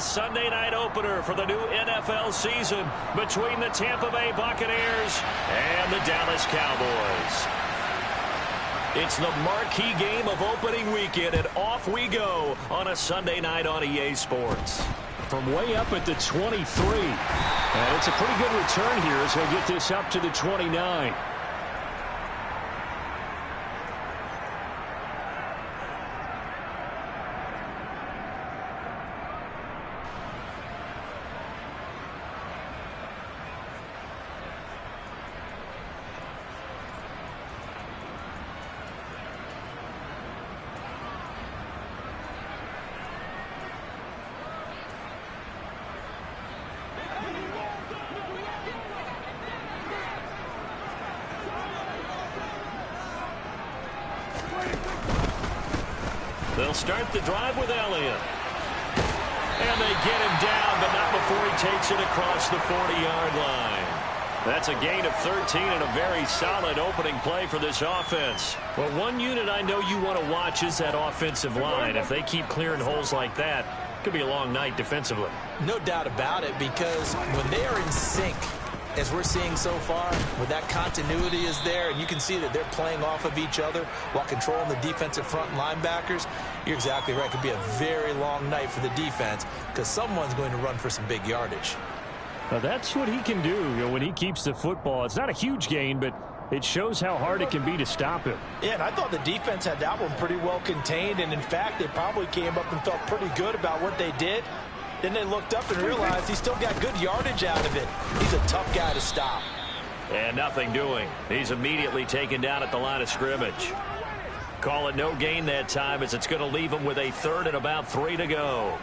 Sunday night opener for the new NFL season between the Tampa Bay Buccaneers and the Dallas Cowboys. It's the marquee game of opening weekend, and off we go on a Sunday night on EA Sports. From way up at the 23. And it's a pretty good return here as he'll get this up to the 29. They'll start the drive with Elliott. And they get him down, but not before he takes it across the 40-yard line. That's a gain of 13 and a very solid opening play for this offense. Well, one unit I know you want to watch is that offensive line. If they keep clearing holes like that, it could be a long night defensively. No doubt about it, because when they are in sync, as we're seeing so far, when that continuity is there, and you can see that they're playing off of each other while controlling the defensive front linebackers, you're exactly right. It could be a very long night for the defense because someone's going to run for some big yardage. Now that's what he can do, when he keeps the football. It's not a huge gain, but it shows how hard it can be to stop him. Yeah, and I thought the defense had that one pretty well contained, and in fact, they probably came up and felt pretty good about what they did. Then they looked up and realized he still got good yardage out of it. He's a tough guy to stop. And nothing doing. He's immediately taken down at the line of scrimmage. Call it no gain that time, as it's going to leave him with a third and about 3 to go.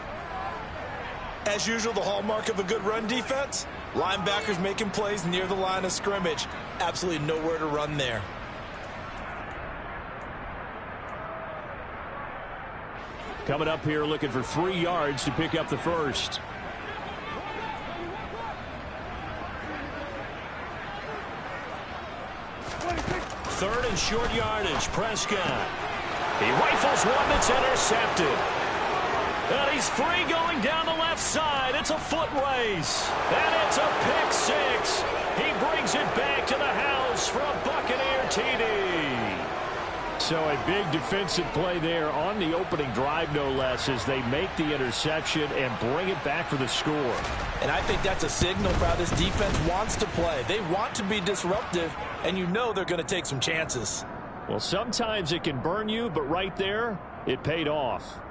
As usual, the hallmark of a good run defense, linebackers making plays near the line of scrimmage. Absolutely nowhere to run there. Coming up here looking for 3 yards to pick up the first. Third and short yardage, Prescott. He rifles one that's intercepted. And he's free going down the left side. It's a foot race. And it's a pick six. He brings it back to the house for a Buccaneer TD. So a big defensive play there on the opening drive, no less, as they make the interception and bring it back for the score. And I think that's a signal for how this defense wants to play. They want to be disruptive, and you know they're going to take some chances. Well, sometimes it can burn you, but right there, it paid off.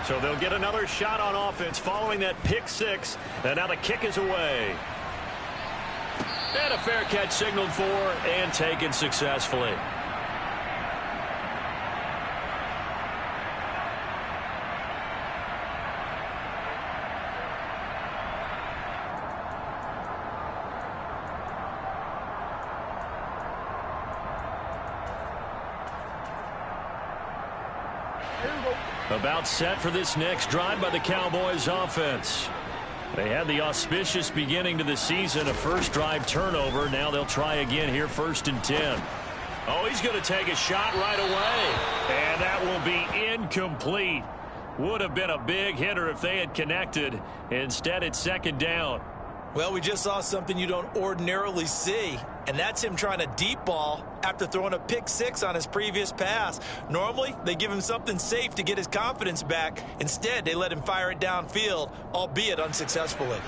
So they'll get another shot on offense following that pick six. And now the kick is away. And a fair catch signaled for and taken successfully. About set for this next drive by the Cowboys offense. They had the auspicious beginning to the season, a first drive turnover. Now they'll try again here, 1st and 10. Oh, he's going to take a shot right away. And that will be incomplete. Would have been a big hitter if they had connected. Instead, it's 2nd down. Well, we just saw something you don't ordinarily see, and that's him trying to deep ball after throwing a pick six on his previous pass. Normally, they give him something safe to get his confidence back. Instead, they let him fire it downfield, albeit unsuccessfully.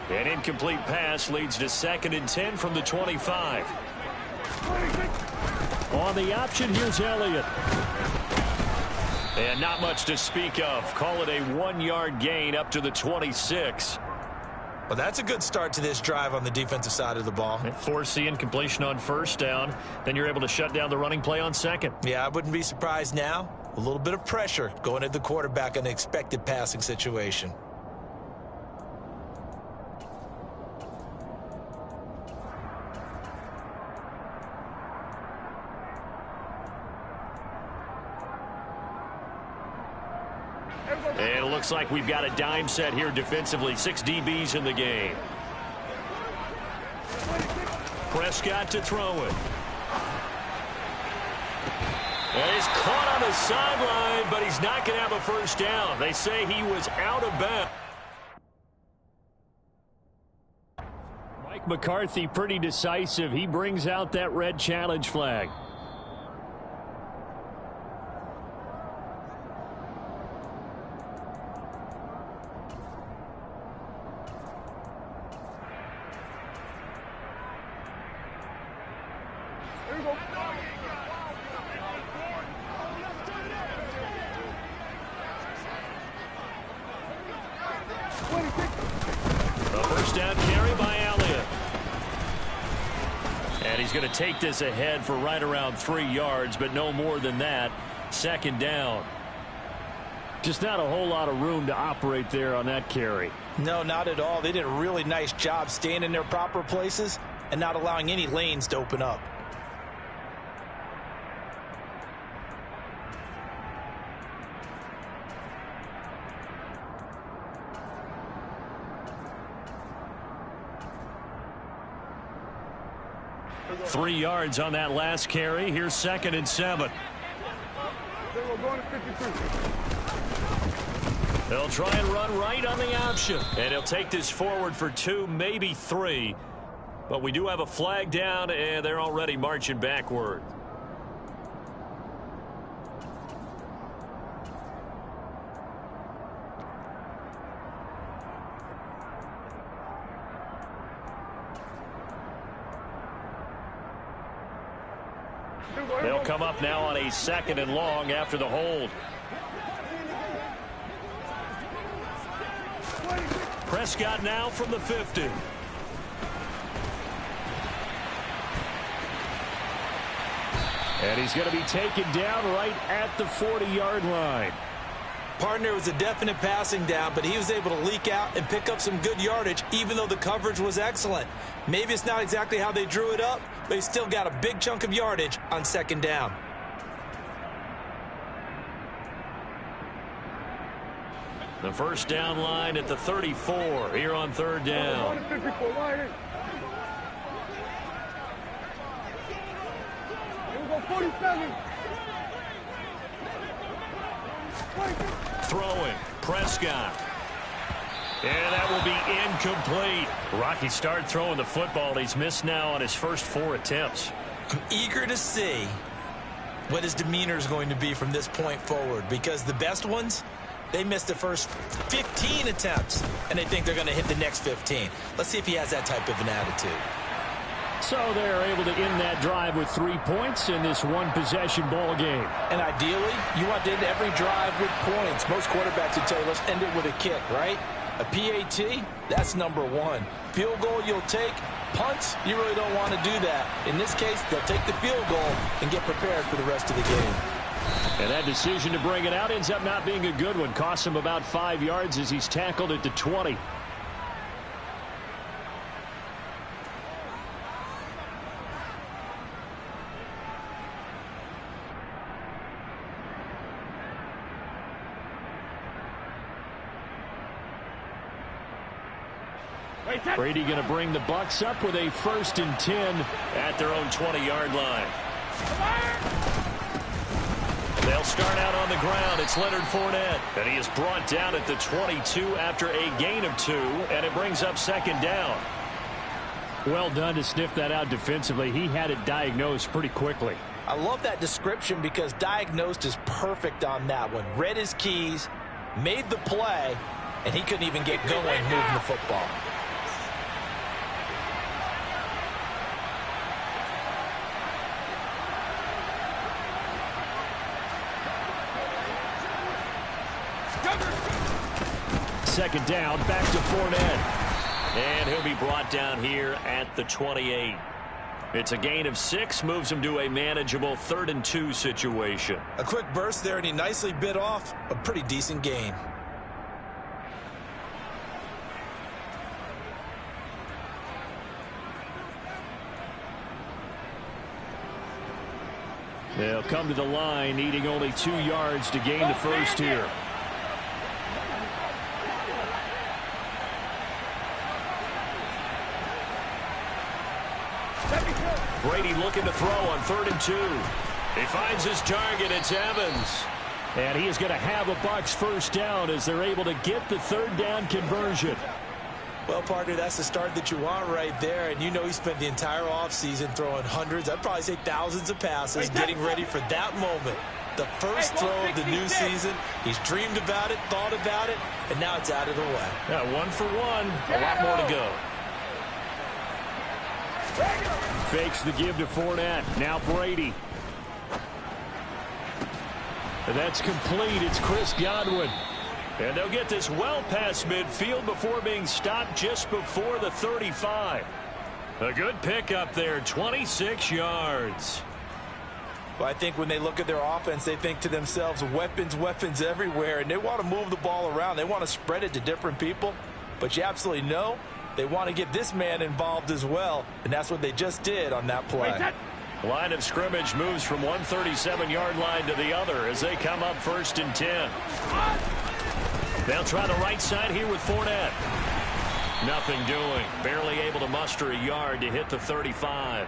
An incomplete pass leads to 2nd and 10 from the 25. On the option, here's Elliott. And not much to speak of. Call it a 1-yard gain up to the 26. Well, that's a good start to this drive on the defensive side of the ball. Force the incompletion on 1st down. Then you're able to shut down the running play on 2nd. Yeah, I wouldn't be surprised now. A little bit of pressure going at the quarterback in an expected passing situation. And it looks like we've got a dime set here defensively. 6 DBs in the game. Prescott to throw it. And he's caught on the sideline, but he's not going to have a first down. They say he was out of bounds. Mike McCarthy pretty decisive. He brings out that red challenge flag. Going to take this ahead for right around 3 yards, but no more than that. Second down. Just not a whole lot of room to operate there on that carry. No, not at all. They did a really nice job staying in their proper places and not allowing any lanes to open up. Three yards on that last carry. Here's 2nd and 7. They'll try and run right on the option. And he'll take this forward for 2, maybe 3. But we do have a flag down, and they're already marching backward. They'll come up now on a 2nd and long after the hold. Prescott now from the 50. And he's going to be taken down right at the 40-yard line. Partner was a definite passing down, but he was able to leak out and pick up some good yardage, even though the coverage was excellent. Maybe it's not exactly how they drew it up, but he still got a big chunk of yardage on 2nd down. The first down line at the 34 here on 3rd down. Throwing, Prescott. And that will be incomplete. Rocky started throwing the football. He's missed now on his first 4 attempts. I'm eager to see what his demeanor is going to be from this point forward, because the best ones, they missed the first 15 attempts, and they think they're going to hit the next 15. Let's see if he has that type of an attitude. So they're able to end that drive with 3 points in this one-possession ball game. And ideally, you want to end every drive with points. Most quarterbacks would tell you, let's end it with a kick, right? A PAT, that's number 1. Field goal you'll take. Punts, you really don't want to do that. In this case, they'll take the field goal and get prepared for the rest of the game. And that decision to bring it out ends up not being a good one. Costs him about 5 yards as he's tackled at the 20. Brady going to bring the Bucs up with a 1st and 10 at their own 20-yard line. They'll start out on the ground. It's Leonard Fournette, and he is brought down at the 22 after a gain of 2, and it brings up 2nd down. Well done to sniff that out defensively. He had it diagnosed pretty quickly. I love that description because diagnosed is perfect on that one. Read his keys, made the play, and he couldn't even get going moving the football. Second down, back to Fournette. And he'll be brought down here at the 28. It's a gain of 6, moves him to a manageable 3rd and 2 situation. A quick burst there, and he nicely bit off a pretty decent gain. They'll come to the line, needing only 2 yards to gain the first here. Brady looking to throw on 3rd and 2. He finds his target. It's Evans. And he is going to have a Bucs first down as they're able to get the 3rd down conversion. Well, partner, that's the start that you want right there. And you know he spent the entire offseason throwing hundreds, I'd probably say thousands of passes, getting ready for that moment. The first throw of the new season. He's dreamed about it, thought about it, and now it's out of the way. Yeah, 1 for 1. A lot more to go. Fakes the give to Fournette. Now Brady. And that's complete. It's Chris Godwin. And they'll get this well past midfield before being stopped just before the 35. A good pickup there, 26 yards. Well, I think when they look at their offense, they think to themselves, weapons, weapons everywhere, and they want to move the ball around. They want to spread it to different people. But you absolutely know they want to get this man involved as well, and that's what they just did on that play. Line of scrimmage moves from one 37-yard line to the other as they come up 1st and 10. They'll try the right side here with Fournette. Nothing doing. Barely able to muster a yard to hit the 35.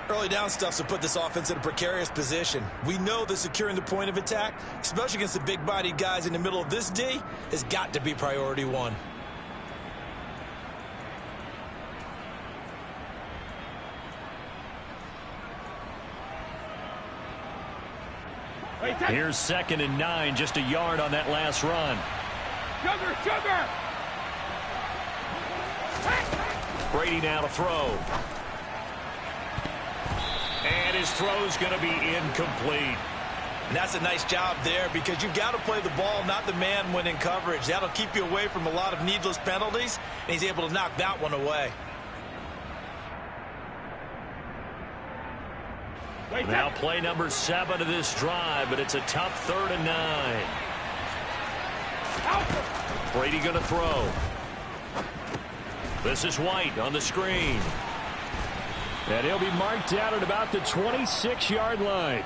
Early down stuff to put this offense in a precarious position. We know that securing the point of attack, especially against the big-bodied guys in the middle of this D, has got to be priority 1. Here's 2nd and 9, just a yard on that last run. Sugar! Brady now to throw. And his throw's going to be incomplete. And that's a nice job there because you've got to play the ball, not the man when in coverage. That'll keep you away from a lot of needless penalties, and he's able to knock that one away. Now play number 7 of this drive, but it's a tough 3rd and 9. Brady going to throw. This is White on the screen. And he'll be marked out at about the 26-yard line.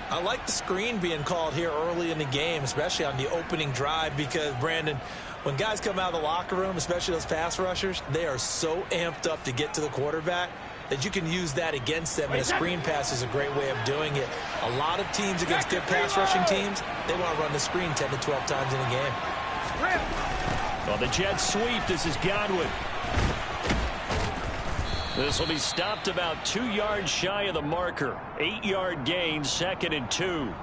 I like the screen being called here early in the game, especially on the opening drive, because, Brandon, when guys come out of the locker room, especially those pass rushers, they are so amped up to get to the quarterback that you can use that against them, and a screen pass is a great way of doing it. A lot of teams against good pass rushing teams, they want to run the screen 10 to 12 times in a game. Well, the Jets sweep. This is Godwin. This will be stopped about 2 yards shy of the marker. 8-yard gain, 2nd and 2.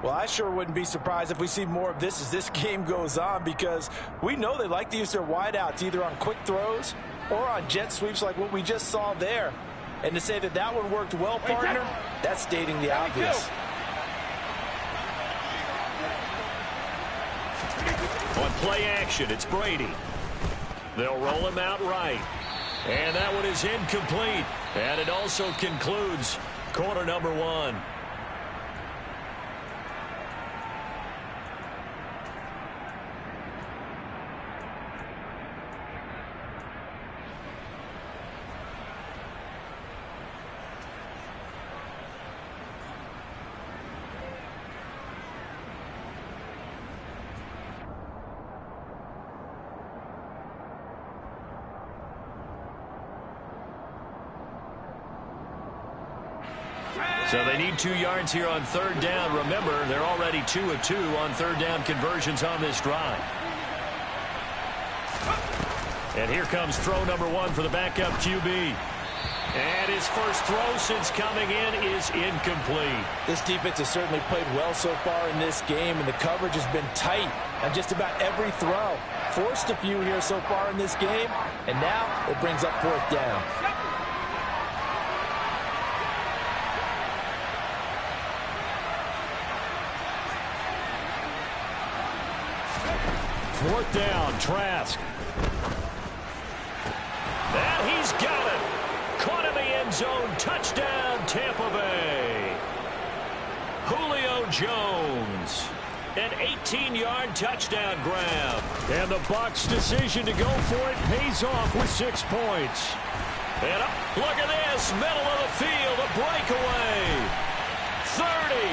Well, I sure wouldn't be surprised if we see more of this as this game goes on, because we know they like to use their wideouts either on quick throws or on jet sweeps like what we just saw there. And to say that that one worked well, partner, that's stating the obvious. On play action, it's Brady. They'll roll him out right. And that one is incomplete. And it also concludes quarter number 1. So they need 2 yards here on 3rd down. Remember, they're already 2 of 2 on 3rd down conversions on this drive. And here comes throw number 1 for the backup QB. And his first throw since coming in is incomplete. This defense has certainly played well so far in this game, and the coverage has been tight on just about every throw. Forced a few here so far in this game, and now it brings up 4th down. Fourth down, Trask. And he's got it. Caught in the end zone. Touchdown, Tampa Bay. Julio Jones. An 18-yard touchdown grab. And the Bucs' decision to go for it pays off with 6 points. And up, look at this. Middle of the field, a breakaway. 30,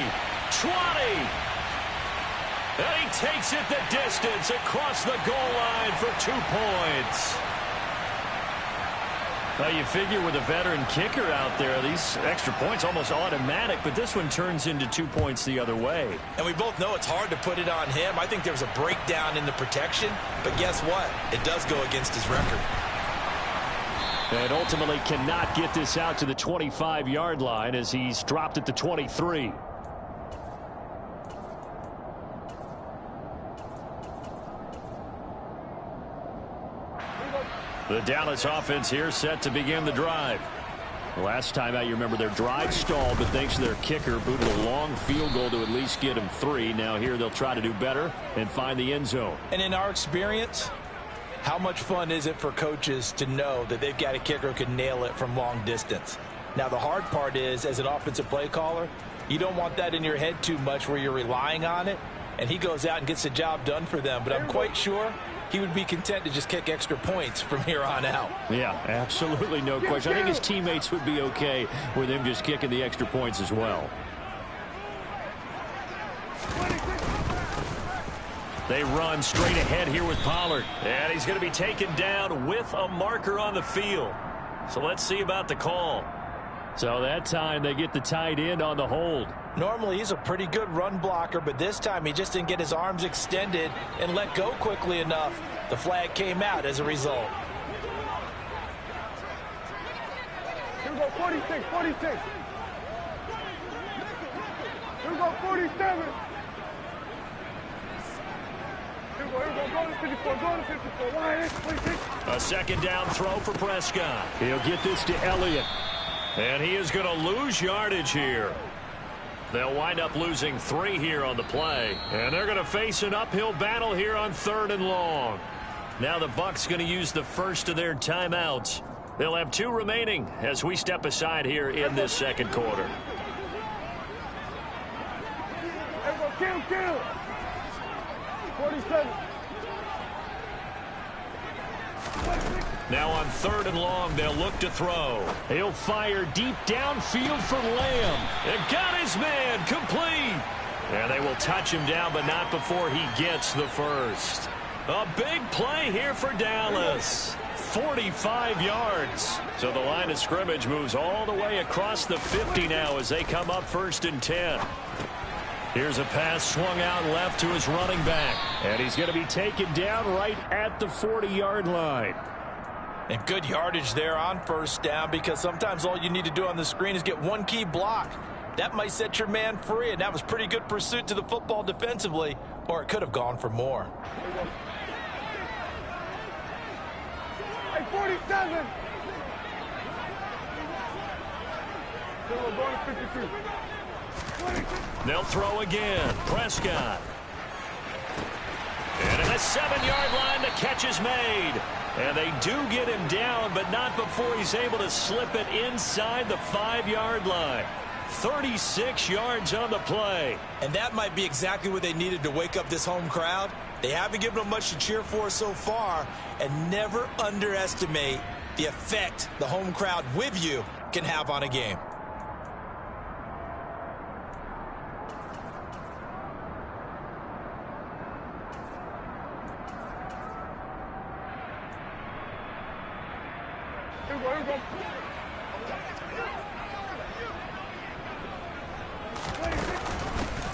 20. And he takes it the distance across the goal line for 2 points. Well, you figure with a veteran kicker out there, these extra points almost automatic, but this one turns into 2 points the other way. And we both know it's hard to put it on him. I think there was a breakdown in the protection, but guess what? It does go against his record. And ultimately cannot get this out to the 25-yard line as he's dropped at the 23. The Dallas offense here set to begin the drive. Last time out, you remember their drive stalled, but thanks to their kicker, booted a long field goal to at least get him 3. Now here they'll try to do better and find the end zone. And in our experience, how much fun is it for coaches to know that they've got a kicker who can nail it from long distance? Now, the hard part is, as an offensive play caller, you don't want that in your head too much where you're relying on it, and he goes out and gets the job done for them. But I'm quite sure he would be content to just kick extra points from here on out. Yeah, absolutely no question. I think his teammates would be okay with him just kicking the extra points as well. They run straight ahead here with Pollard. And he's going to be taken down with a marker on the field. So let's see about the call. So that time they get the tight end on the hold. Normally he's a pretty good run blocker, but this time he just didn't get his arms extended and let go quickly enough. The flag came out as a result. Here we go, 46, 46. Here we go, 47. Here we go, go to 54, go to 54. Why, 26. A second down throw for Prescott. He'll get this to Elliott. And he is going to lose yardage here. They'll wind up losing 3 here on the play. And they're going to face an uphill battle here on 3rd and long. Now the Bucs going to use the first of their timeouts. They'll have 2 remaining as we step aside here in this second quarter. Kill. 47. Now on 3rd and long, they'll look to throw. He'll fire deep downfield for Lamb. And got his man complete. And they will touch him down, but not before he gets the first. A big play here for Dallas. 45 yards. So the line of scrimmage moves all the way across the 50 now as they come up 1st and 10. Here's a pass swung out left to his running back. And he's going to be taken down right at the 40-yard line. And good yardage there on 1st down, because sometimes all you need to do on the screen is get one key block. That might set your man free, and that was pretty good pursuit to the football defensively, or it could have gone for more. Hey, 47. They'll throw again. Prescott. And at the 7-yard line, the catch is made. And they do get him down, but not before he's able to slip it inside the 5-yard line. 36 yards on the play. And that might be exactly what they needed to wake up this home crowd. They haven't given them much to cheer for so far, and never underestimate the effect the home crowd with you can have on a game.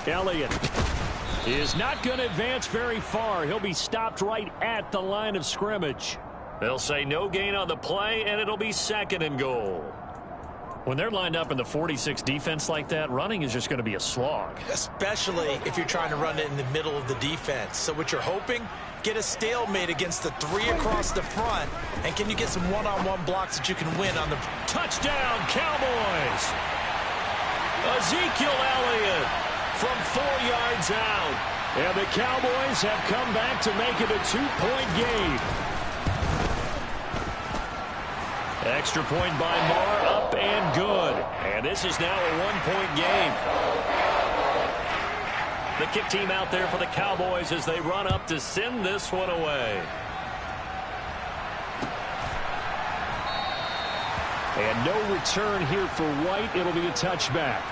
Elliott is not going to advance very far. He'll be stopped right at the line of scrimmage. They'll say no gain on the play, and it'll be 2nd and goal. When they're lined up in the 46 defense like that, running is just going to be a slog. Especially if you're trying to run it in the middle of the defense. So what you're hoping, get a stalemate against the 3 across the front, and can you get some one-on-one blocks that you can win on the touchdown Cowboys. Ezekiel Elliott from 4 yards out. And the Cowboys have come back to make it a 2-point game. Extra point by Marr, up and good. And this is now a 1-point game. The kick team out there for the Cowboys as they run up to send this one away. And no return here for White. It'll be a touchback.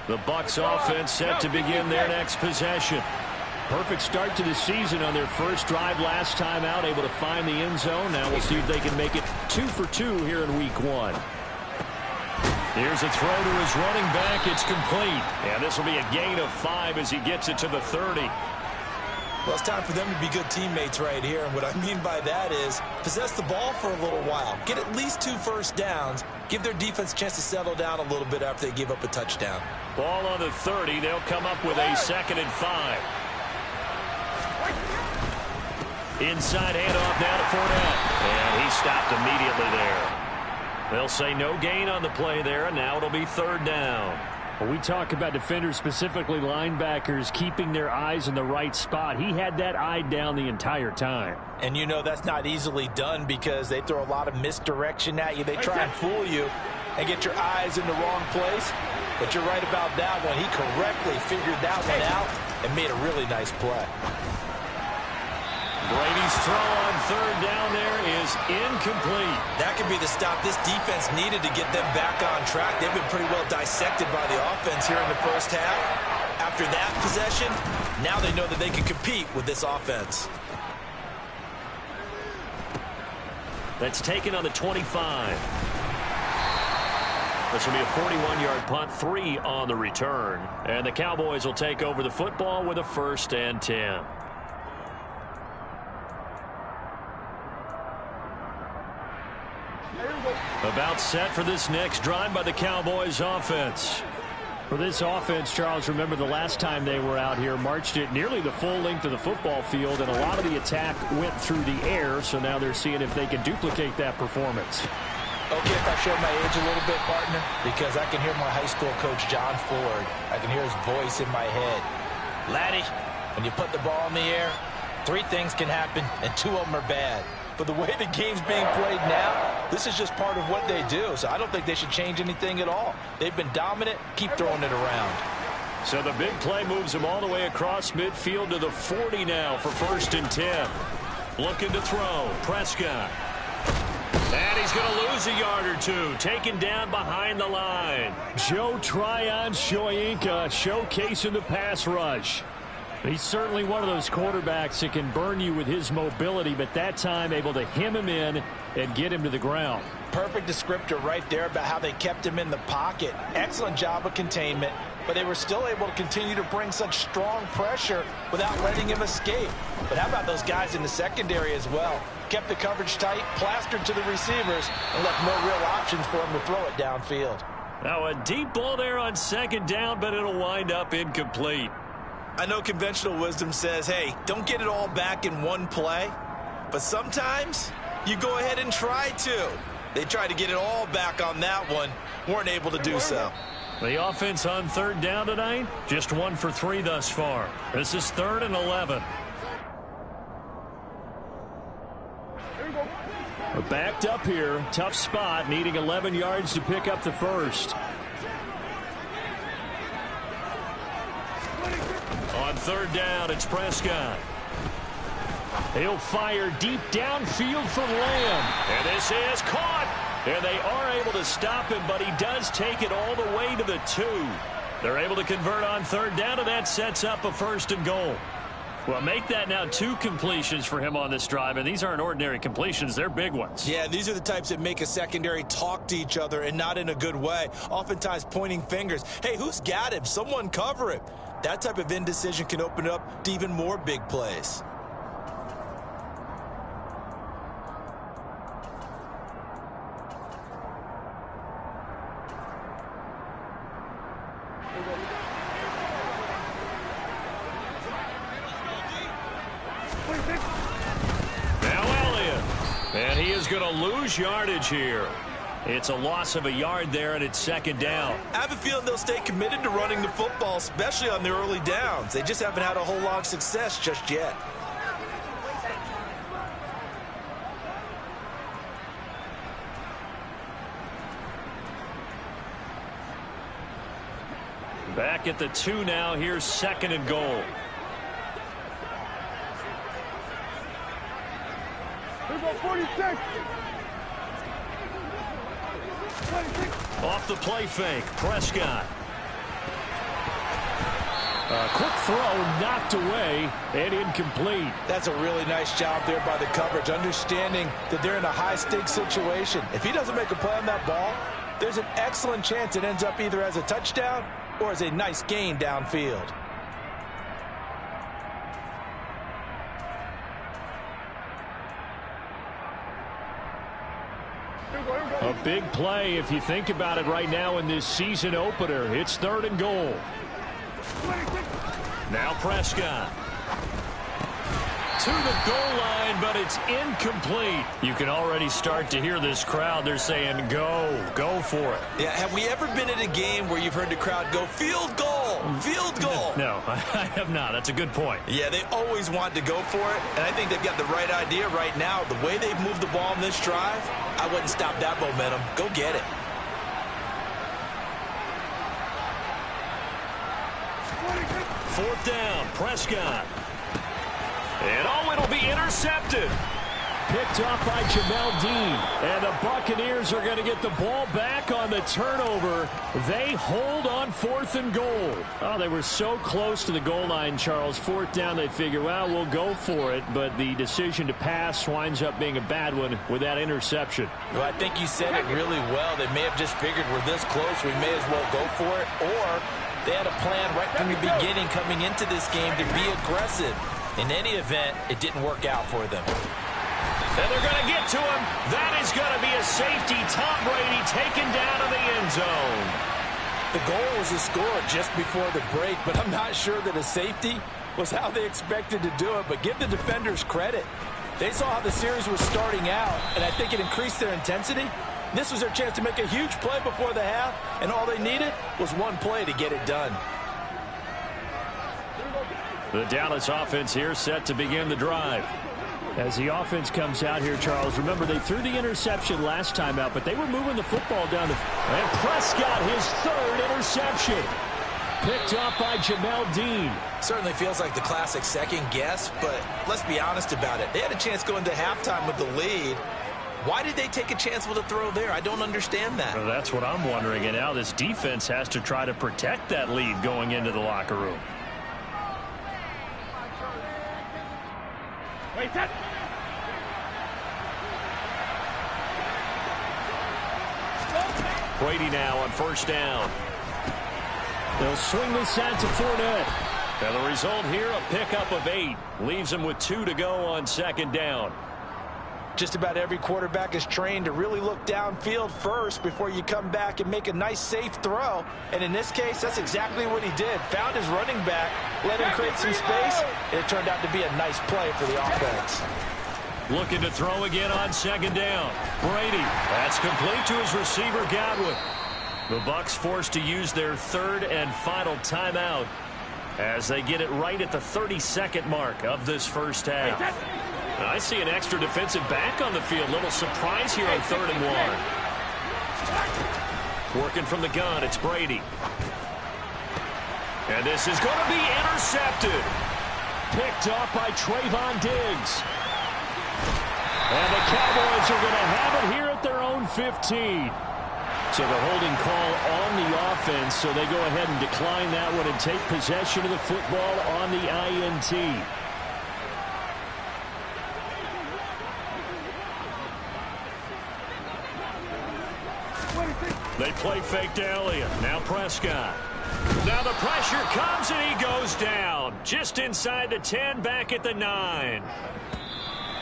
The Bucs offense set to begin their next possession. Perfect start to the season on their first drive last time out, able to find the end zone. Now we'll see if they can make it 2 for 2 here in week 1. Here's a throw to his running back. It's complete. And this will be a gain of 5 as he gets it to the 30. Well, it's time for them to be good teammates right here. And what I mean by that is possess the ball for a little while. Get at least 2 first downs. Give their defense a chance to settle down a little bit after they give up a touchdown. Ball on the 30. They'll come up with a 2nd and 5. Inside handoff now to Fournette. And he stopped immediately there. They'll say no gain on the play there, and now it'll be 3rd down. Well, we talk about defenders, specifically linebackers, keeping their eyes in the right spot. He had that eye down the entire time. And you know that's not easily done because they throw a lot of misdirection at you. They try and fool you and get your eyes in the wrong place. But you're right about that one. He correctly figured that one out and made a really nice play. Brady's throw on 3rd down there is incomplete. That could be the stop this defense needed to get them back on track. They've been pretty well dissected by the offense here in the first half. After that possession, now they know that they can compete with this offense. That's taken on the 25. This will be a 41-yard punt, 3 on the return. And the Cowboys will take over the football with a 1st and 10. About set for this next drive by the Cowboys offense. For this offense, Charles, remember the last time they were out here, marched it nearly the full length of the football field, and a lot of the attack went through the air, so now they're seeing if they can duplicate that performance. Okay, if I show my age a little bit, partner, because I can hear my high school coach, John Ford. I can hear his voice in my head. Laddie, when you put the ball in the air, 3 things can happen, and 2 of them are bad. But the way the game's being played now, this is just part of what they do. So I don't think they should change anything at all. They've been dominant. Keep throwing it around. So the big play moves them all the way across midfield to the 40 now for 1st and 10. Looking to throw. Prescott. And he's going to lose a yard or 2. Taken down behind the line. Joe Tryon-Shoyinka showcasing the pass rush. He's certainly one of those quarterbacks that can burn you with his mobility, but that time able to hem him in and get him to the ground. Perfect descriptor right there about how they kept him in the pocket. Excellent job of containment, but they were still able to continue to bring such strong pressure without letting him escape. But how about those guys in the secondary as well? Kept the coverage tight, plastered to the receivers, and left no real options for him to throw it downfield. Now a deep ball there on 2nd down, but it'll wind up incomplete. I know conventional wisdom says, hey, don't get it all back in one play. But sometimes you go ahead and try to. They tried to get it all back on that one. Weren't able to do so. The offense on 3rd down tonight, just 1 for 3 thus far. This is 3rd and 11. We're backed up here. Tough spot, needing 11 yards to pick up the 1st. On 3rd down, it's Prescott. He'll fire deep downfield for Lamb. And this is caught. And they are able to stop him, but he does take it all the way to the 2. They're able to convert on 3rd down, and that sets up a 1st and goal. Well, make that now 2 completions for him on this drive, and these aren't ordinary completions. They're big ones. Yeah, these are the types that make a secondary talk to each other and not in a good way. Oftentimes pointing fingers. Hey, who's got him? Someone cover him. That type of indecision can open up to even more big plays. Now Elliott. And he is going to lose yardage here. It's a loss of a yard there, and it's 2nd down. I have a feeling they'll stay committed to running the football, especially on the early downs. They just haven't had a whole lot of success just yet. Back at the 2 now. Here's 2nd and goal. Here we go, 46. Off the play fake, Prescott. Quick throw knocked away and incomplete. That's a really nice job there by the coverage, understanding that they're in a high-stakes situation. If he doesn't make a play on that ball, there's an excellent chance it ends up either as a touchdown or as a nice gain downfield. A big play if you think about it right now in this season opener. It's 3rd and goal. Now Prescott. To the goal line, but it's incomplete. You can already start to hear this crowd. They're saying, go for it. Yeah, have we ever been in a game where you've heard the crowd go, field goal, field goal? No, I have not. That's a good point. Yeah, they always want to go for it, and I think they've got the right idea right now. The way they've moved the ball in this drive, I wouldn't stop that momentum. Go get it. Fourth down, Prescott. And it'll be intercepted. Picked off by Jamel Dean. And the Buccaneers are going to get the ball back on the turnover. They hold on 4th and goal. Oh, they were so close to the goal line, Charles. 4th down, they figure, well, we'll go for it. But the decision to pass winds up being a bad one with that interception. Well, I think you said it really well. They may have just figured we're this close, we may as well go for it. Or they had a plan right from the beginning coming into this game to be aggressive. In any event, it didn't work out for them. And they're going to get to him. That is going to be a safety. Tom Brady taken down to the end zone. The goal was a score just before the break, but I'm not sure that a safety was how they expected to do it. But give the defenders credit. They saw how the series was starting out, and I think it increased their intensity. This was their chance to make a huge play before the half, and all they needed was one play to get it done. The Dallas offense here set to begin the drive. As the offense comes out here, Charles, remember they threw the interception last time out, but they were moving the football down the... And Prescott, his 3rd interception. Picked off by Jamel Dean. Certainly feels like the classic second guess, but let's be honest about it. They had a chance going to halftime with the lead. Why did they take a chance with a throw there? I don't understand that. Well, that's what I'm wondering. And now this defense has to try to protect that lead going into the locker room. Brady now on 1st down. They'll swing this out to Fournette. And the result here, a pickup of 8. Leaves him with 2 to go on 2nd down. Just about every quarterback is trained to really look downfield first before you come back and make a nice, safe throw. And in this case, that's exactly what he did. Found his running back, let him create some space, and it turned out to be a nice play for the offense. Looking to throw again on 2nd down. Brady. That's complete to his receiver, Godwin. The Bucs forced to use their 3rd and final timeout as they get it right at the 32nd mark of this first half. I see an extra defensive back on the field. Little surprise here on 3rd and 1. Working from the gun, it's Brady. And this is going to be intercepted. Picked off by Trayvon Diggs. And the Cowboys are going to have it here at their own 15. So the holding call on the offense, so they go ahead and decline that one and take possession of the football on the INT. They play fake to Elliott. Now Prescott. Now the pressure comes and he goes down. Just inside the 10, back at the 9.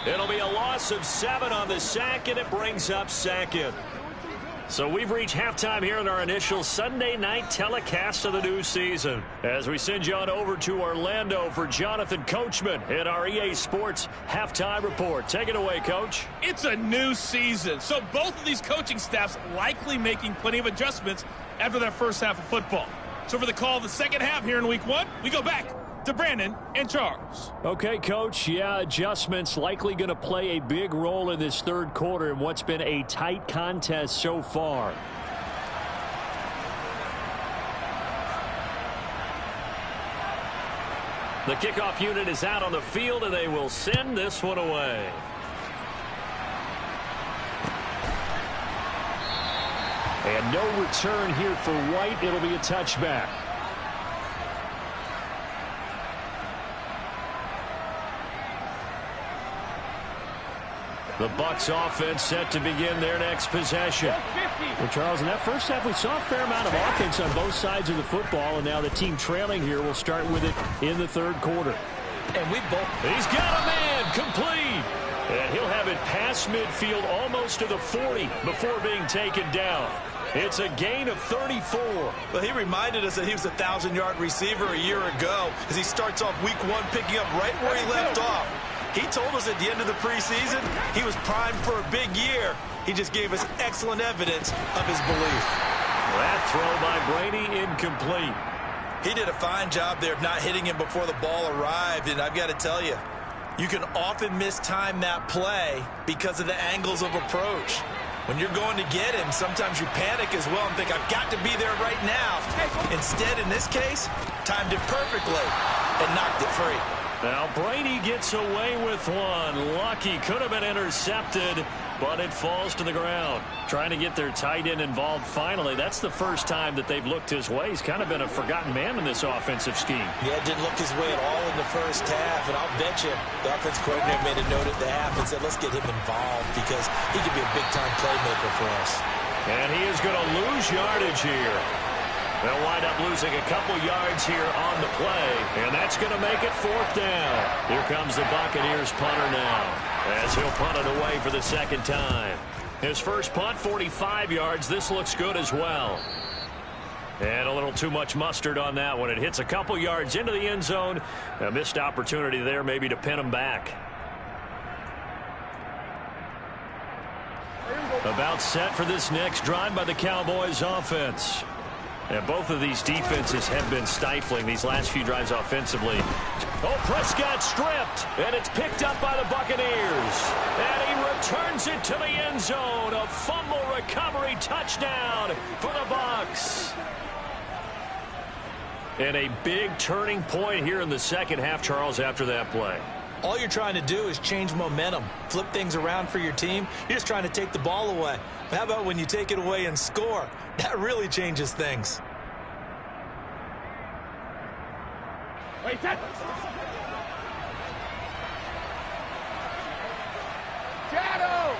It'll be a loss of 7 on the sack, and it brings up 2nd. So we've reached halftime here in our initial Sunday night telecast of the new season. As we send you on over to Orlando for Jonathan Coachman in our EA Sports Halftime Report. Take it away, Coach. It's a new season, so both of these coaching staffs likely making plenty of adjustments after their first half of football. So for the call of the second half here in Week 1, we go back to Brandon and Charles. Okay, Coach. Yeah, adjustments likely going to play a big role in this 3rd quarter in what's been a tight contest so far. The kickoff unit is out on the field, and they will send this one away. And no return here for White. It'll be a touchback. The Bucs offense set to begin their next possession. Well, Charles, in that first half, we saw a fair amount of offense on both sides of the football, and now the team trailing here will start with it in the third quarter. And He's got a man complete. And he'll have it past midfield almost to the 40 before being taken down. It's a gain of 34. Well, he reminded us that he was a 1,000-yard receiver a year ago as he starts off week 1 picking up right where he left off. He told us at the end of the preseason he was primed for a big year. He just gave us excellent evidence of his belief. That throw by Brady incomplete. He did a fine job there of not hitting him before the ball arrived, and I've got to tell you, you can often mistime that play because of the angles of approach. When you're going to get him, sometimes you panic as well and think, I've got to be there right now. Instead, in this case, timed it perfectly and knocked it free. Now Brady gets away with one. Lucky, could have been intercepted, but it falls to the ground. Trying to get their tight end involved finally. That's the first time that they've looked his way. He's kind of been a forgotten man in this offensive scheme. Yeah, didn't look his way at all in the first half, and I'll bet you the offense coordinator made a note at the half and said, let's get him involved because he could be a big-time playmaker for us. And he is going to lose yardage here. They'll wind up losing a couple yards here on the play, and that's going to make it 4th down. Here comes the Buccaneers punter now, as he'll punt it away for the second time. His first punt, 45 yards. This looks good as well. And a little too much mustard on that one. It hits a couple yards into the end zone. A missed opportunity there maybe to pin him back. About set for this next drive by the Cowboys offense. And both of these defenses have been stifling these last few drives offensively. Oh, Prescott stripped, and it's picked up by the Buccaneers. And he returns it to the end zone. A fumble recovery touchdown for the Bucs. And a big turning point here in the second half, Charles, after that play. All you're trying to do is change momentum, flip things around for your team. You're just trying to take the ball away. How about when you take it away and score? That really changes things. Wait, that. Shadow.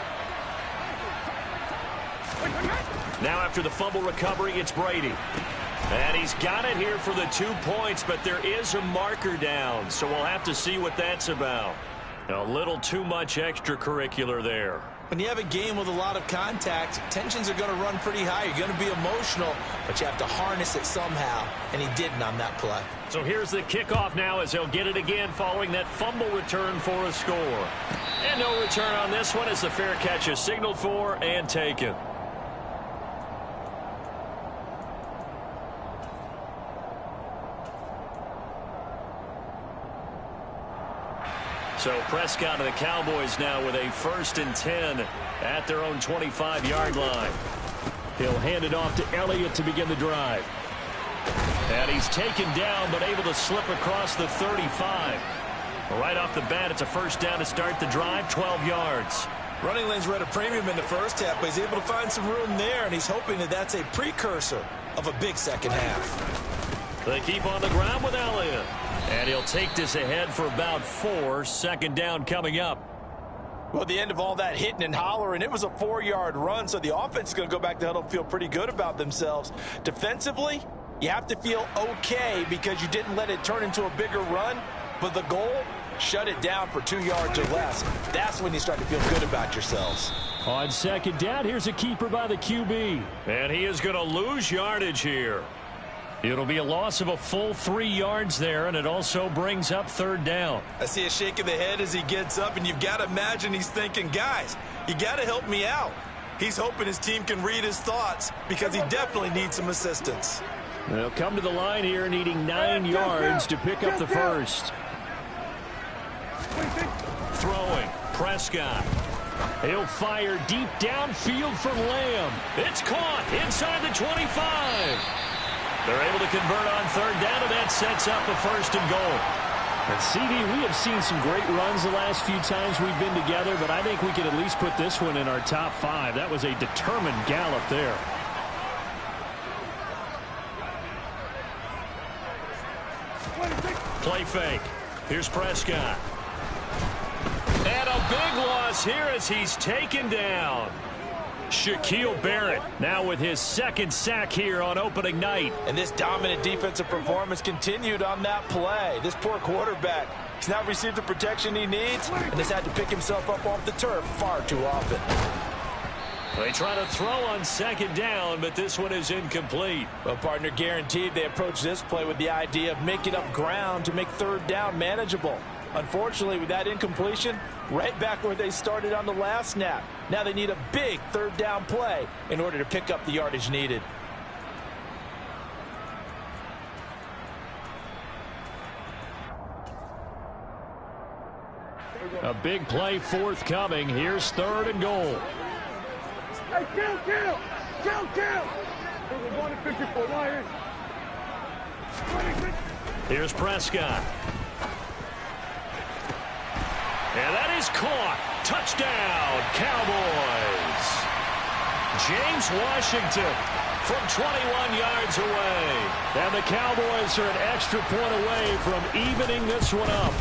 Now after the fumble recovery, it's Brady. And he's got it here for the 2 points, but there is a marker down, so we'll have to see what that's about. A little too much extracurricular there. When you have a game with a lot of contact, tensions are going to run pretty high. You're going to be emotional, but you have to harness it somehow, and he didn't on that play. So here's the kickoff now as he'll get it again following that fumble return for a score. And no return on this one as the fair catch is signaled for and taken. So Prescott and the Cowboys now with a 1st and 10 at their own 25-yard line. He'll hand it off to Elliott to begin the drive. And he's taken down but able to slip across the 35. Right off the bat, it's a 1st down to start the drive, 12 yards. Running lanes were at a premium in the first half, but he's able to find some room there, and he's hoping that that's a precursor of a big second half. They keep on the ground with Elliott. And he'll take this ahead for about 4. 2nd down coming up. Well, at the end of all that hitting and hollering, it was a 4-yard run, so the offense is going to go back to huddle and feel pretty good about themselves. Defensively, you have to feel okay because you didn't let it turn into a bigger run, but the goal, shut it down for 2 yards or less. That's when you start to feel good about yourselves. On 2nd down, here's a keeper by the QB. And he is going to lose yardage here. It'll be a loss of a full 3 yards there, and it also brings up 3rd down. I see a shake of the head as he gets up, and you've got to imagine he's thinking, guys, you got to help me out. He's hoping his team can read his thoughts because he definitely needs some assistance. They'll come to the line here needing 9 yards to pick up the 1st. Throwing, Prescott. He'll fire deep downfield for Lamb. It's caught inside the 25. They're able to convert on 3rd down, and that sets up a 1st and goal. And CD, we have seen some great runs the last few times we've been together, but I think we could at least put this one in our top 5. That was a determined gallop there. Play fake. Here's Prescott. And a big loss here as he's taken down. Shaquille Barrett now with his second sack here on opening night. And this dominant defensive performance continued on that play. This poor quarterback has not received the protection he needs and has had to pick himself up off the turf far too often. They try to throw on second down, but this one is incomplete. Well, partner, guaranteed they approach this play with the idea of making up ground to make third down manageable. Unfortunately, with that incompletion, right back where they started on the last snap. Now they need a big third down play in order to pick up the yardage needed. A big play forthcoming. Here's 3rd and goal. Hey, kill! We're going to 54, right here. Here's Prescott. And that is caught. Touchdown, Cowboys. James Washington from 21 yards away. And the Cowboys are an extra point away from evening this one up.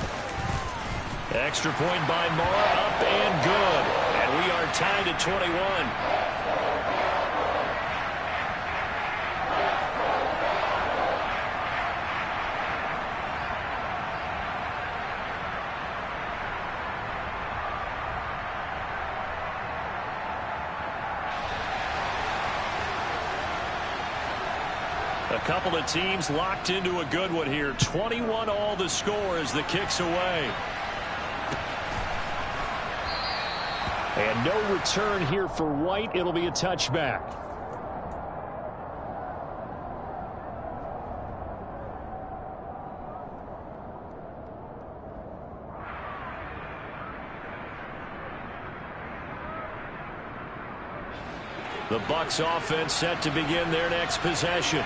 Extra point by Mara, up and good. And we are tied at 21. A couple of teams locked into a good one here. 21 all the score as the kick's away. And no return here for White. It'll be a touchback. The Bucs offense set to begin their next possession.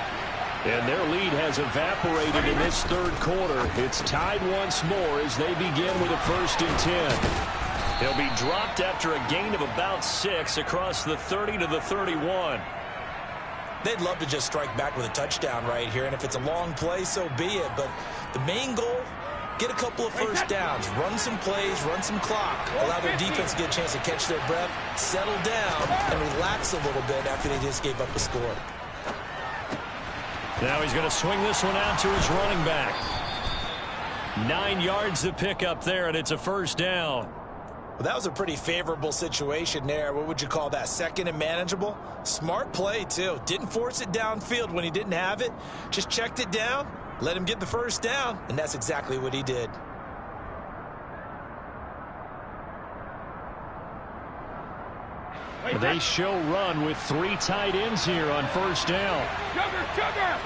And their lead has evaporated in this third quarter. It's tied once more as they begin with a 1st and 10. He'll be dropped after a gain of about 6 across the 30 to the 31. They'd love to just strike back with a touchdown right here, and if it's a long play, so be it. But the main goal, get a couple of first downs, run some plays, run some clock, allow their defense to get a chance to catch their breath, settle down, and relax a little bit after they just gave up a score. Now he's going to swing this one out to his running back. 9 yards to pick up there, and it's a 1st down. Well, that was a pretty favorable situation there. What would you call that? 2nd and manageable? Smart play, too. Didn't force it downfield when he didn't have it. Just checked it down, let him get the 1st down, and that's exactly what he did. They show run with 3 tight ends here on 1st down. Sugar!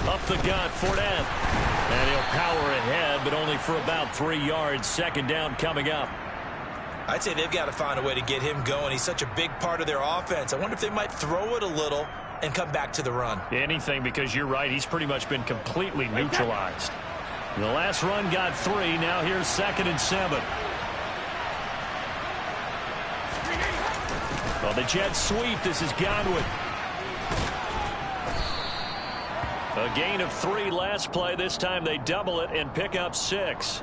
Up the gut, Fournette. And he'll power ahead, but only for about 3 yards. 2nd down coming up. I'd say they've got to find a way to get him going. He's such a big part of their offense. I wonder if they might throw it a little and come back to the run. Anything, because you're right. He's pretty much been completely neutralized. The last run got 3. Now here's 2nd and 7. Well, the jet sweep. This is Godwin. A gain of 3 last play. This time they double it and pick up 6.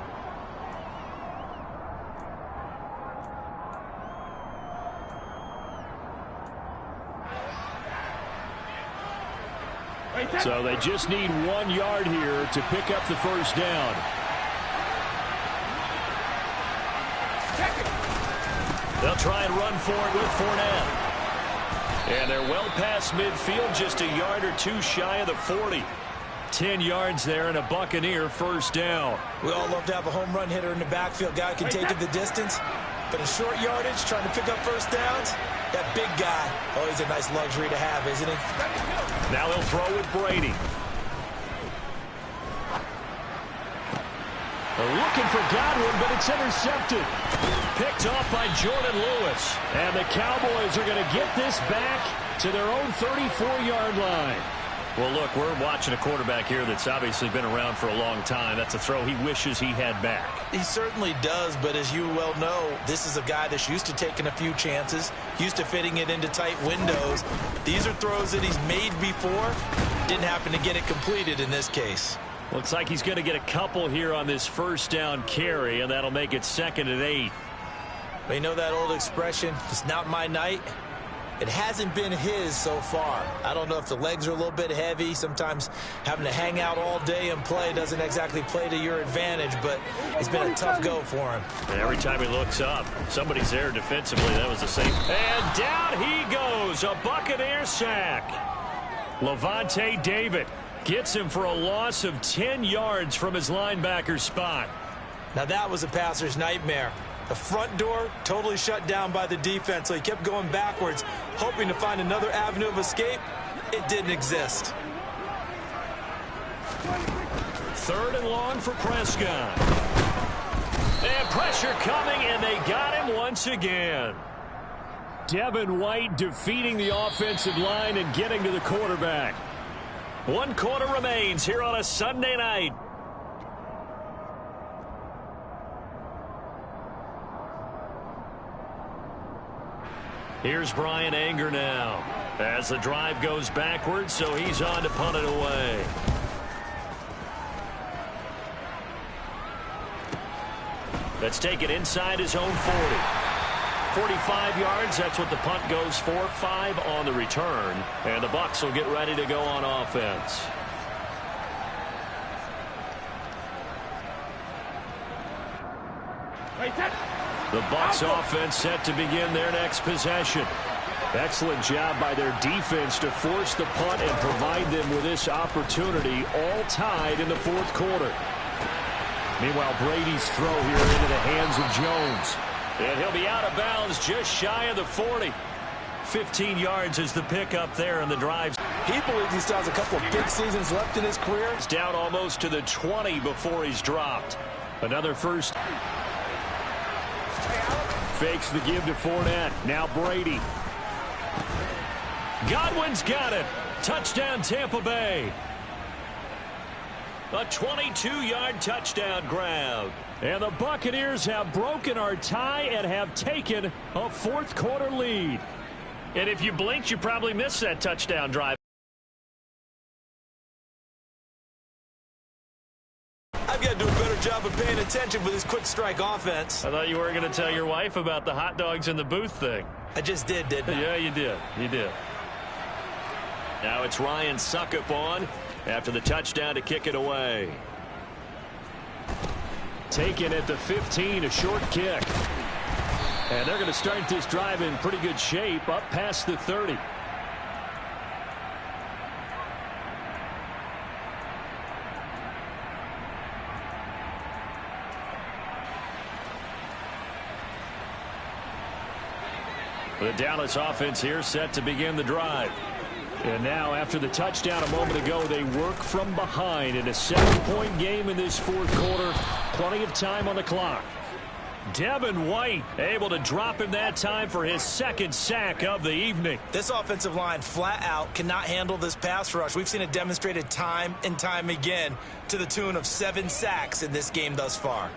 So they just need 1 yard here to pick up the 1st down. They'll try and run for it with Fournette. And they're well past midfield, just a yard or 2 shy of the 40. 10 yards there and a Buccaneer 1st down. We all love to have a home run hitter in the backfield. Guy can take it the distance. But in short yardage, trying to pick up 1st downs, that big guy, oh, he's a nice luxury to have, isn't he? Now he'll throw with Brady. Looking for Godwin, but it's intercepted. Picked off by Jordan Lewis. And the Cowboys are going to get this back to their own 34-yard line. Well, look, we're watching a quarterback here that's obviously been around for a long time. That's a throw he wishes he had back. He certainly does, but as you well know, this is a guy that's used to taking a few chances, used to fitting it into tight windows. These are throws that he's made before. Didn't happen to get it completed in this case. Looks like he's going to get a couple here on this first down carry, and that'll make it 2nd and 8. Well, you know that old expression, it's not my night? It hasn't been his so far. I don't know if the legs are a little bit heavy. Sometimes having to hang out all day and play doesn't exactly play to your advantage, but it's been a tough go for him. And every time he looks up, somebody's there defensively. That was the same. And down he goes, a Buccaneer sack. Lavonte David gets him for a loss of 10 yards from his linebacker spot. Now that was a passer's nightmare. The front door totally shut down by the defense, so he kept going backwards, hoping to find another avenue of escape. It didn't exist. 3rd and long for Prescott. And pressure coming, and they got him once again. Devin White defeating the offensive line and getting to the quarterback. 1 quarter remains here on a Sunday night. Here's Bryan Anger now as the drive goes backwards, so he's on to punt it away. Let's take it inside his own 40. 45 yards, that's what the punt goes for. 5 on the return, and the Bucs will get ready to go on offense. The Bucs offense set to begin their next possession. Excellent job by their defense to force the punt and provide them with this opportunity, all tied in the 4th quarter. Meanwhile, Brady's throw here into the hands of Jones. And he'll be out of bounds just shy of the 40. 15 yards is the pickup there in the drive. He believes he still has a couple of big seasons left in his career. He's down almost to the 20 before he's dropped. Another first. Fakes the give to Fournette. Now Brady. Godwin's got it. Touchdown, Tampa Bay. A 22-yard touchdown grab. And the Buccaneers have broken our tie and have taken a 4th quarter lead. And if you blinked, you probably missed that touchdown drive. I've got to do a better job of paying attention with this quick strike offense. I thought you were going to tell your wife about the hot dogs in the booth thing. I just did, didn't I? Yeah, you did. You did. Now it's Ryan Succop on after the touchdown to kick it away. Taken at the 15, a short kick. And they're going to start this drive in pretty good shape, up past the 30. The Dallas offense here set to begin the drive. And now after the touchdown a moment ago, they work from behind in a 7-point game in this 4th quarter. Plenty of time on the clock. Devin White able to drop him that time for his 2nd sack of the evening. This offensive line flat out cannot handle this pass rush. We've seen it demonstrated time and time again to the tune of 7 sacks in this game thus far.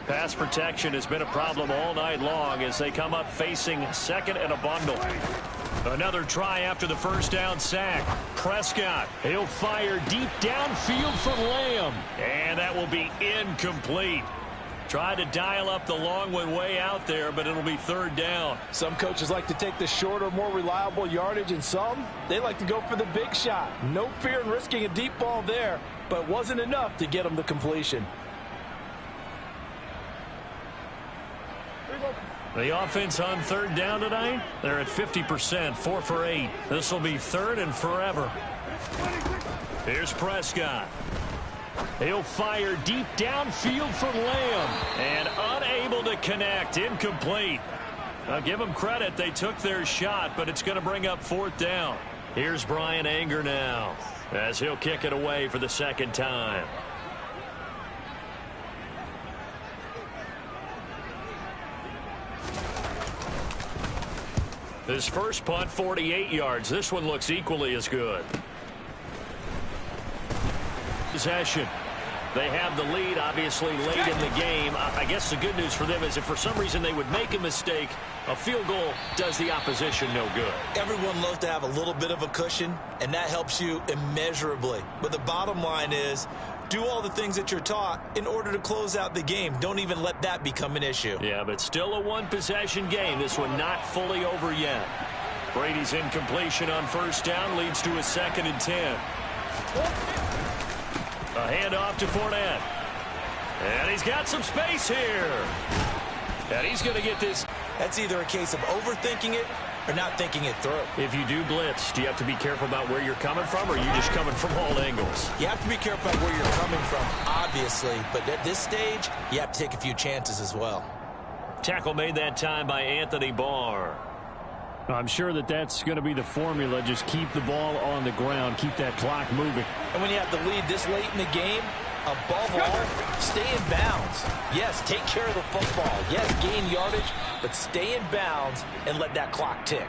Pass protection has been a problem all night long as they come up facing 2nd and a bundle. Another try after the first down sack. Prescott, he'll fire deep downfield from Lamb. And that will be incomplete. Try to dial up the long one way out there, but it'll be 3rd down. Some coaches like to take the shorter, more reliable yardage, and some, they like to go for the big shot. No fear in risking a deep ball there, but it wasn't enough to get them the completion. The offense on 3rd down tonight, they're at 50%, 4 for 8. This will be 3rd and forever. Here's Prescott. He'll fire deep downfield for Lamb. And unable to connect, incomplete. I'll give them credit, they took their shot, but it's going to bring up 4th down. Here's Bryan Anger now, as he'll kick it away for the 2nd time. His first punt, 48 yards. This one looks equally as good. Possession. They have the lead, obviously, late in the game. I guess the good news for them is if for some reason they would make a mistake, a field goal does the opposition no good. Everyone loves to have a little bit of a cushion, and that helps you immeasurably. But the bottom line is, do all the things that you're taught in order to close out the game. Don't even let that become an issue. Yeah, but still a one-possession game. This one not fully over yet. Brady's incompletion on first down leads to a 2nd and 10. A handoff to Fournette. And he's got some space here. And he's going to get this. That's either a case of overthinking it or not thinking it through. If you do blitz, do you have to be careful about where you're coming from, or are you just coming from all angles? You have to be careful about where you're coming from, obviously. But at this stage, you have to take a few chances as well. Tackle made that time by Anthony Barr. I'm sure that's going to be the formula. Just keep the ball on the ground. Keep that clock moving. And when you have the lead this late in the game, above all, stay in bounds. Yes, take care of the football. Yes, gain yardage, but stay in bounds and let that clock tick.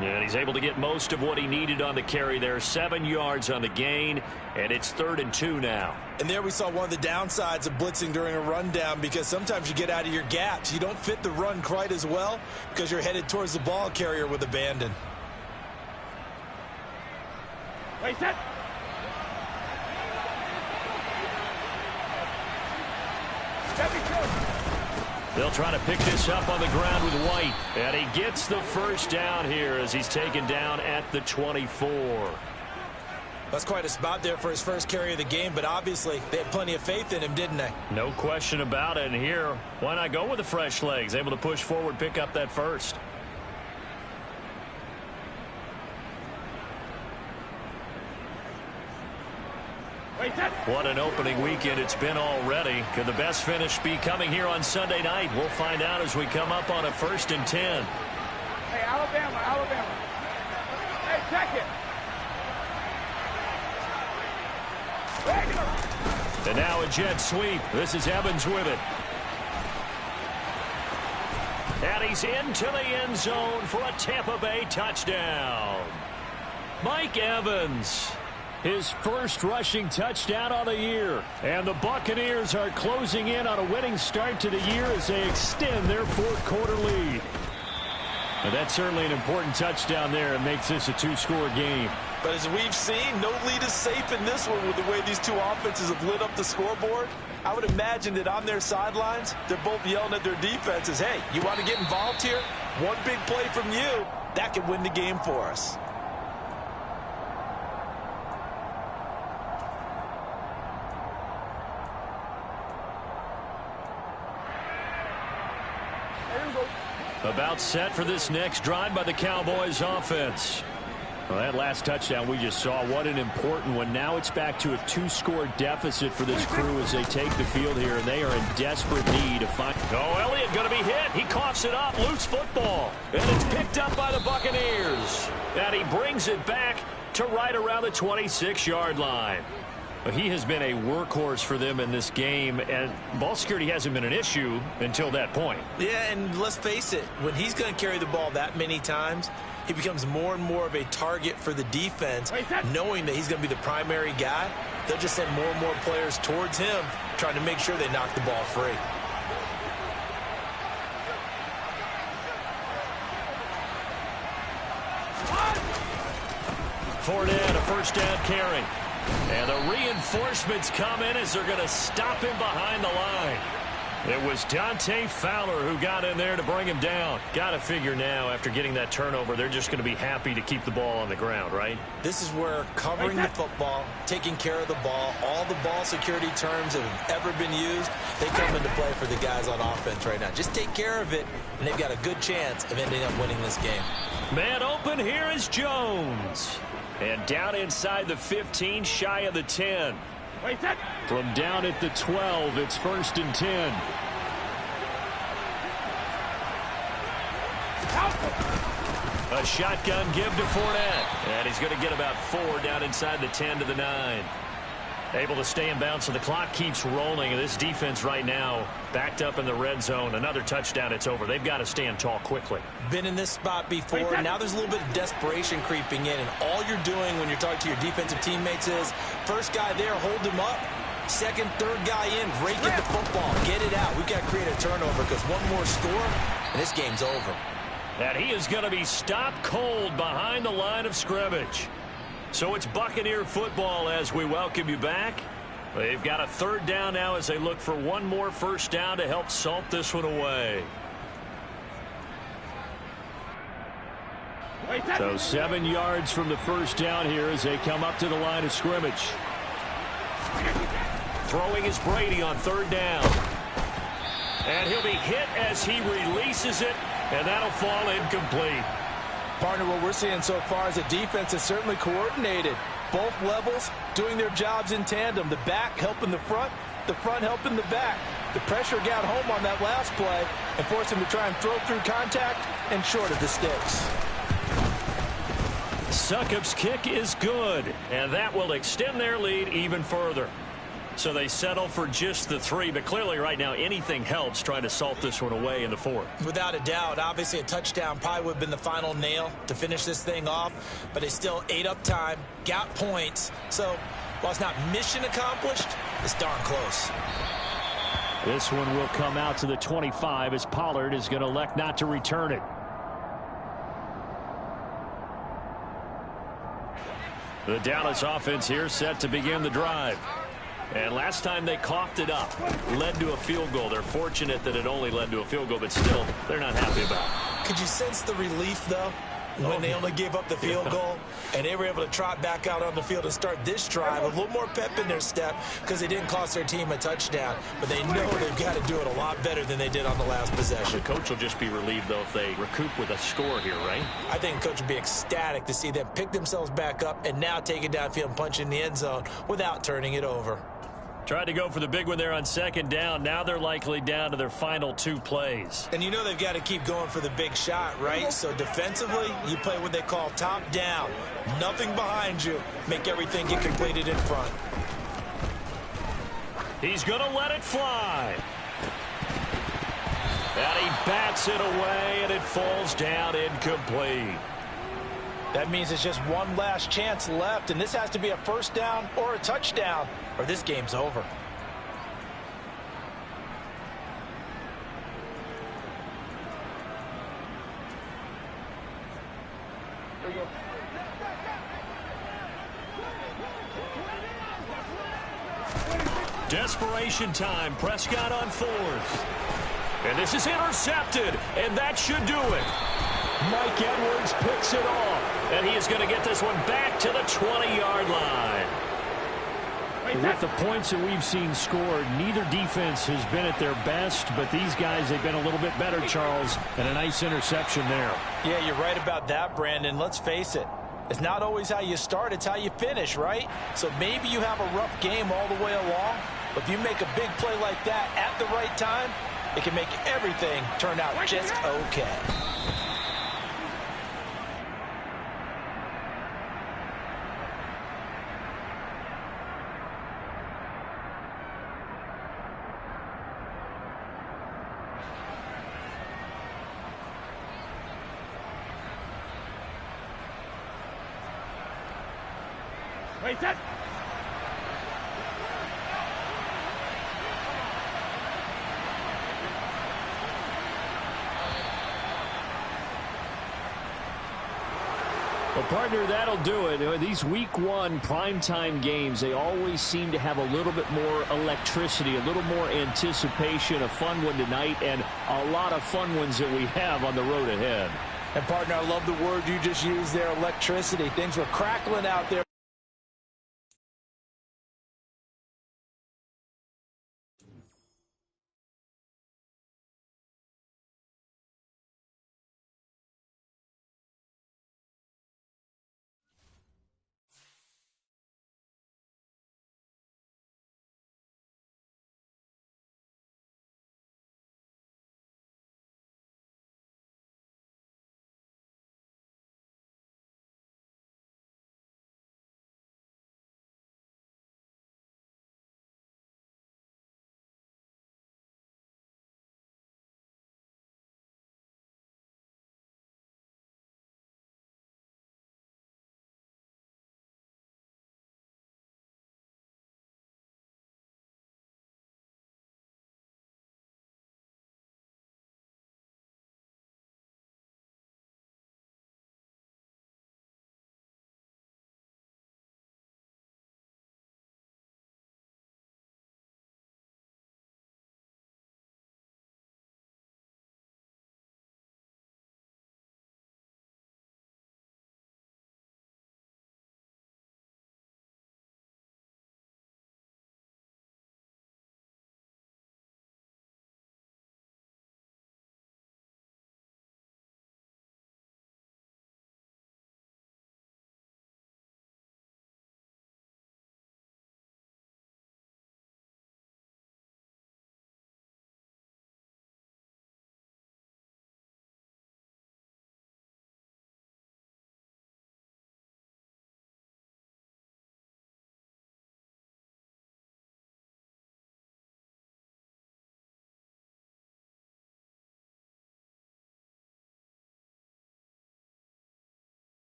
Yeah, and he's able to get most of what he needed on the carry there. 7 yards on the gain, and it's 3rd and 2 now. And there we saw one of the downsides of blitzing during a rundown, because sometimes you get out of your gaps. You don't fit the run quite as well because you're headed towards the ball carrier with abandon. Wait, set. They'll try to pick this up on the ground with White. And he gets the first down here as he's taken down at the 24. That's quite a spot there for his first carry of the game, but obviously they had plenty of faith in him, didn't they? No question about it. And here, why not go with the fresh legs? Able to push forward, pick up that first. What an opening weekend it's been already. Could the best finish be coming here on Sunday night? We'll find out as we come up on a 1st and 10. Hey, Alabama. Hey, check it. And now a jet sweep. This is Evans with it. And he's into the end zone for a Tampa Bay touchdown. Mike Evans. His first rushing touchdown of the year. And the Buccaneers are closing in on a winning start to the year as they extend their 4th quarter lead. And that's certainly an important touchdown there. It makes this a 2-score game. But as we've seen, no lead is safe in this one with the way these two offenses have lit up the scoreboard. I would imagine that on their sidelines, they're both yelling at their defenses, hey, you want to get involved here? One big play from you, that could win the game for us. About set for this next drive by the Cowboys offense. Well, that last touchdown we just saw, what an important one. Now it's back to a 2-score deficit for this crew as they take the field here, and they are in desperate need to find. Oh, Elliott going to be hit. He coughs it up. Loose football. And it's picked up by the Buccaneers. And he brings it back to right around the 26-yard line. He has been a workhorse for them in this game, and ball security hasn't been an issue until that point. Yeah, and let's face it, when he's going to carry the ball that many times, he becomes more and more of a target for the defense, knowing that he's going to be the primary guy. They'll just send more and more players towards him, trying to make sure they knock the ball free. Fournette, a first down carry. And the reinforcements come in as they're going to stop him behind the line. It was Dante Fowler who got in there to bring him down. Got to figure now, after getting that turnover, they're just going to be happy to keep the ball on the ground, right? This is where covering the football, taking care of the ball, all the ball security terms that have ever been used, they come into play for the guys on offense right now. Just take care of it, and they've got a good chance of ending up winning this game. Man open, here is Jones. And down inside the 15, shy of the 10. From down at the 12, it's 1st and 10. A shotgun give to Fournette. And he's going to get about 4 down inside the 10 to the 9. Able to stay in bounds, so the clock keeps rolling. And this defense right now backed up in the red zone. Another touchdown, it's over. They've got to stand tall quickly. Been in this spot before. Now there's a little bit of desperation creeping in. And all you're doing when you're talking to your defensive teammates is, first guy there, hold him up. Second, third guy in, rake at the football, get it out. We've got to create a turnover because one more score, and this game's over. And he is going to be stopped cold behind the line of scrimmage. So it's Buccaneer football as we welcome you back. They've got a third down now as they look for one more first down to help salt this one away. So 7 yards from the first down here as they come up to the line of scrimmage. Throwing is Brady on third down. And he'll be hit as he releases it, and that'll fall incomplete. Partner, what we're seeing so far is the defense is certainly coordinated. Both levels doing their jobs in tandem. The back helping the front helping the back. The pressure got home on that last play and forced him to try and throw through contact and short of the sticks. Succop's kick is good, and that will extend their lead even further. So they settle for just the 3, but clearly right now anything helps trying to salt this one away in the 4th. Without a doubt, obviously a touchdown probably would have been the final nail to finish this thing off, but they still ate up time, got points. So while it's not mission accomplished, it's darn close. This one will come out to the 25 as Pollard is going to elect not to return it. The Dallas offense here set to begin the drive. And last time they coughed it up, led to a field goal. They're fortunate that it only led to a field goal, but still, they're not happy about it. Could you sense the relief, though, when they only gave up the field goal and they were able to trot back out on the field and start this drive a little more pep in their step because they didn't cost their team a touchdown, but they know they've got to do it a lot better than they did on the last possession. The coach will just be relieved, though, if they recoup with a score here, right? I think the coach would be ecstatic to see them pick themselves back up and now take it downfield and punch in the end zone without turning it over. Tried to go for the big one there on second down. Now they're likely down to their final 2 plays. And you know they've got to keep going for the big shot, right? So defensively, you play what they call top down. Nothing behind you. Make everything get completed in front. He's going to let it fly. And he bats it away, and it falls down incomplete. That means it's just one last chance left, and this has to be a first down or a touchdown, or this game's over. Desperation time. Prescott on 4th. And this is intercepted, and that should do it. Mike Edwards picks it off, and he is going to get this one back to the 20-yard line. With the points that we've seen scored, neither defense has been at their best, but these guys, they've been a little bit better, Charles, and a nice interception there. Yeah, you're right about that, Brandon. Let's face it. It's not always how you start, it's how you finish, right? So maybe you have a rough game all the way along, but if you make a big play like that at the right time, it can make everything turn out just okay. Wait, that. Well, partner, that'll do it. These week 1 primetime games, they always seem to have a little bit more electricity, a little more anticipation, a fun one tonight, and a lot of fun ones that we have on the road ahead. And, partner, I love the word you just used there, electricity. Things were crackling out there.